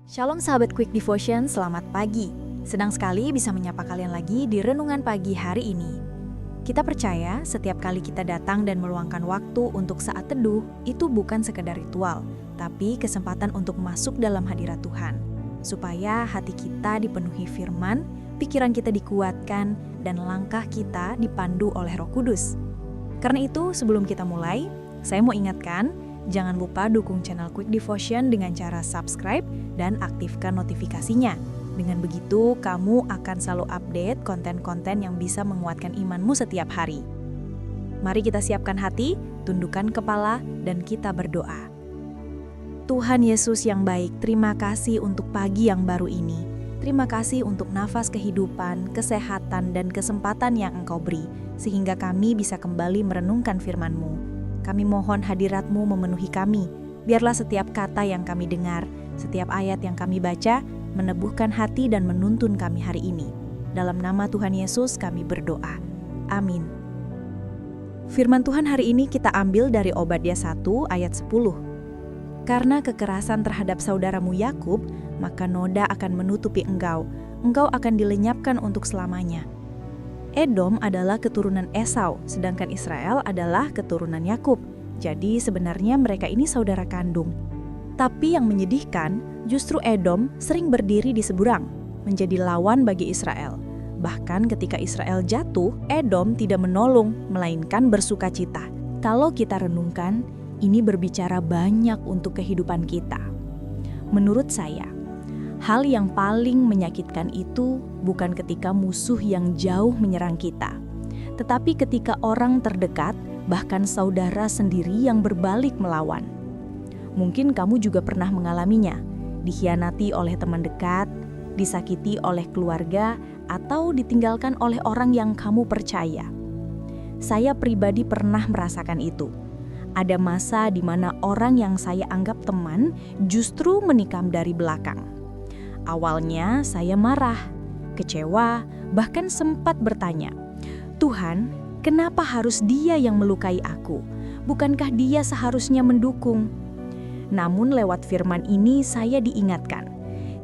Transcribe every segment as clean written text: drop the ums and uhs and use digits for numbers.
Shalom sahabat Quick Devotion, selamat pagi. Senang sekali bisa menyapa kalian lagi di renungan pagi hari ini. Kita percaya setiap kali kita datang dan meluangkan waktu untuk saat teduh, itu bukan sekedar ritual, tapi kesempatan untuk masuk dalam hadirat Tuhan. Supaya hati kita dipenuhi firman, pikiran kita dikuatkan, dan langkah kita dipandu oleh Roh Kudus. Karena itu, sebelum kita mulai, saya mau ingatkan, jangan lupa dukung channel Quick Devotion dengan cara subscribe dan aktifkan notifikasinya. Dengan begitu, kamu akan selalu update konten-konten yang bisa menguatkan imanmu setiap hari. Mari kita siapkan hati, tundukkan kepala, dan kita berdoa. Tuhan Yesus yang baik, terima kasih untuk pagi yang baru ini. Terima kasih untuk nafas kehidupan, kesehatan, dan kesempatan yang Engkau beri, sehingga kami bisa kembali merenungkan firman-Mu. Kami mohon hadirat-Mu memenuhi kami. Biarlah setiap kata yang kami dengar, setiap ayat yang kami baca, meneguhkan hati dan menuntun kami hari ini. Dalam nama Tuhan Yesus kami berdoa. Amin. Firman Tuhan hari ini kita ambil dari Obadya 1 ayat 10. Karena kekerasan terhadap saudaramu Yakub, maka noda akan menutupi engkau. Engkau akan dilenyapkan untuk selamanya. Edom adalah keturunan Esau, sedangkan Israel adalah keturunan Yakub. Jadi sebenarnya mereka ini saudara kandung. Tapi yang menyedihkan, justru Edom sering berdiri di seberang, menjadi lawan bagi Israel. Bahkan ketika Israel jatuh, Edom tidak menolong, melainkan bersukacita. Kalau kita renungkan, ini berbicara banyak untuk kehidupan kita. Menurut saya, hal yang paling menyakitkan itu bukan ketika musuh yang jauh menyerang kita, tetapi ketika orang terdekat, bahkan saudara sendiri yang berbalik melawan. Mungkin kamu juga pernah mengalaminya, dikhianati oleh teman dekat, disakiti oleh keluarga, atau ditinggalkan oleh orang yang kamu percaya. Saya pribadi pernah merasakan itu. Ada masa di mana orang yang saya anggap teman justru menikam dari belakang. Awalnya saya marah, kecewa, bahkan sempat bertanya, "Tuhan, kenapa harus dia yang melukai aku? Bukankah dia seharusnya mendukung?" Namun lewat firman ini saya diingatkan,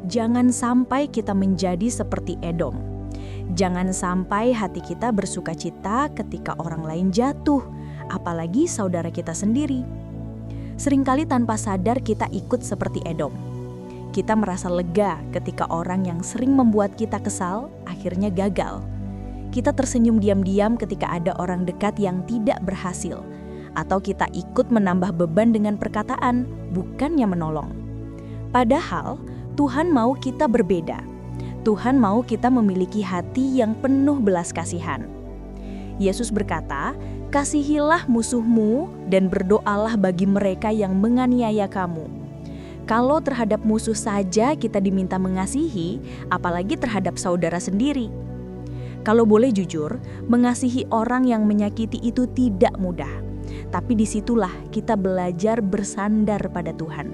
jangan sampai kita menjadi seperti Edom. Jangan sampai hati kita bersukacita ketika orang lain jatuh, apalagi saudara kita sendiri. Seringkali tanpa sadar kita ikut seperti Edom. Kita merasa lega ketika orang yang sering membuat kita kesal akhirnya gagal. Kita tersenyum diam-diam ketika ada orang dekat yang tidak berhasil. Atau kita ikut menambah beban dengan perkataan, bukannya menolong. Padahal Tuhan mau kita berbeda. Tuhan mau kita memiliki hati yang penuh belas kasihan. Yesus berkata, "Kasihilah musuhmu dan berdoalah bagi mereka yang menganiaya kamu." Kalau terhadap musuh saja kita diminta mengasihi, apalagi terhadap saudara sendiri. Kalau boleh jujur, mengasihi orang yang menyakiti itu tidak mudah. Tapi disitulah kita belajar bersandar pada Tuhan.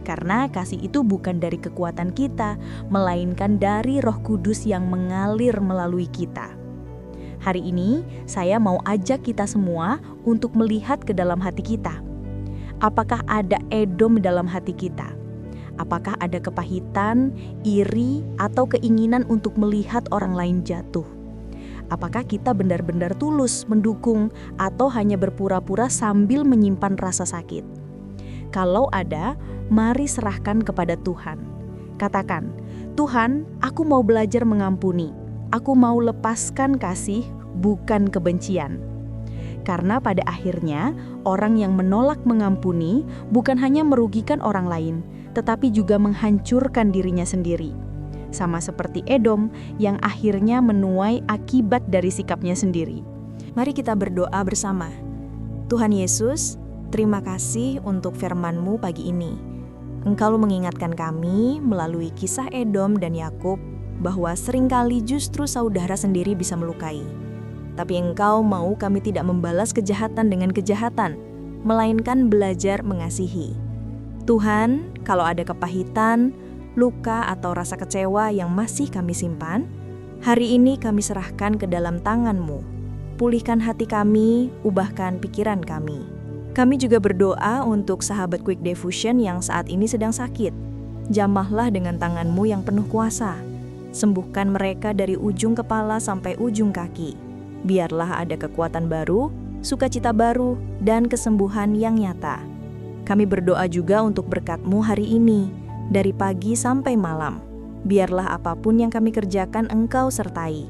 Karena kasih itu bukan dari kekuatan kita, melainkan dari Roh Kudus yang mengalir melalui kita. Hari ini, saya mau ajak kita semua untuk melihat ke dalam hati kita. Apakah ada Edom dalam hati kita? Apakah ada kepahitan, iri, atau keinginan untuk melihat orang lain jatuh? Apakah kita benar-benar tulus mendukung atau hanya berpura-pura sambil menyimpan rasa sakit? Kalau ada, mari serahkan kepada Tuhan. Katakan, "Tuhan, aku mau belajar mengampuni. Aku mau lepaskan kasih, bukan kebencian." Karena pada akhirnya, orang yang menolak mengampuni bukan hanya merugikan orang lain, tetapi juga menghancurkan dirinya sendiri. Sama seperti Edom yang akhirnya menuai akibat dari sikapnya sendiri. Mari kita berdoa bersama. Tuhan Yesus, terima kasih untuk firman-Mu pagi ini. Engkau mengingatkan kami melalui kisah Edom dan Yakub bahwa seringkali justru saudara sendiri bisa melukai. Tapi Engkau mau kami tidak membalas kejahatan dengan kejahatan, melainkan belajar mengasihi. Tuhan, kalau ada kepahitan, luka atau rasa kecewa yang masih kami simpan, hari ini kami serahkan ke dalam tangan-Mu. Pulihkan hati kami, ubahkan pikiran kami. Kami juga berdoa untuk sahabat Quick Devotion yang saat ini sedang sakit. jamahlah dengan tangan-Mu yang penuh kuasa. Sembuhkan mereka dari ujung kepala sampai ujung kaki. Biarlah ada kekuatan baru, sukacita baru, dan kesembuhan yang nyata. Kami berdoa juga untuk berkat-Mu hari ini, dari pagi sampai malam. Biarlah apapun yang kami kerjakan Engkau sertai.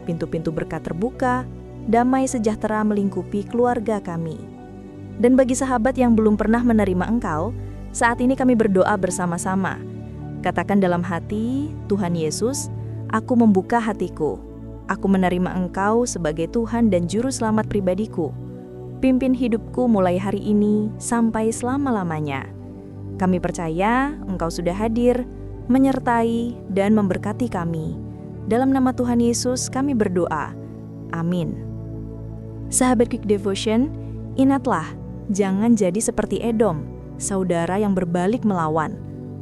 Pintu-pintu berkat terbuka, damai sejahtera melingkupi keluarga kami. Dan bagi sahabat yang belum pernah menerima Engkau, saat ini kami berdoa bersama-sama. Katakan dalam hati, Tuhan Yesus, aku membuka hatiku. Aku menerima Engkau sebagai Tuhan dan Juru Selamat pribadiku. Pimpin hidupku mulai hari ini sampai selama-lamanya. Kami percaya Engkau sudah hadir, menyertai, dan memberkati kami. Dalam nama Tuhan Yesus kami berdoa. Amin. Sahabat Quick Devotion, ingatlah, jangan jadi seperti Edom, saudara yang berbalik melawan.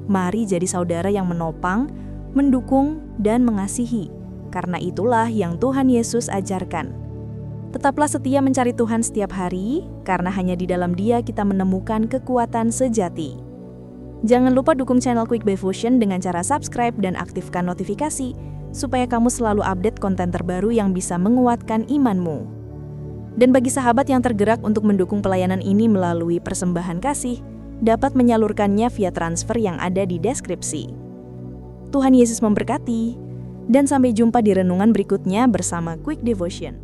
Mari jadi saudara yang menopang, mendukung, dan mengasihi. Karena itulah yang Tuhan Yesus ajarkan. Tetaplah setia mencari Tuhan setiap hari, karena hanya di dalam Dia kita menemukan kekuatan sejati. Jangan lupa dukung channel Quick Devotion dengan cara subscribe dan aktifkan notifikasi, supaya kamu selalu update konten terbaru yang bisa menguatkan imanmu. Dan bagi sahabat yang tergerak untuk mendukung pelayanan ini melalui persembahan kasih, dapat menyalurkannya via transfer yang ada di deskripsi. Tuhan Yesus memberkati, dan sampai jumpa di renungan berikutnya bersama Quick Devotion.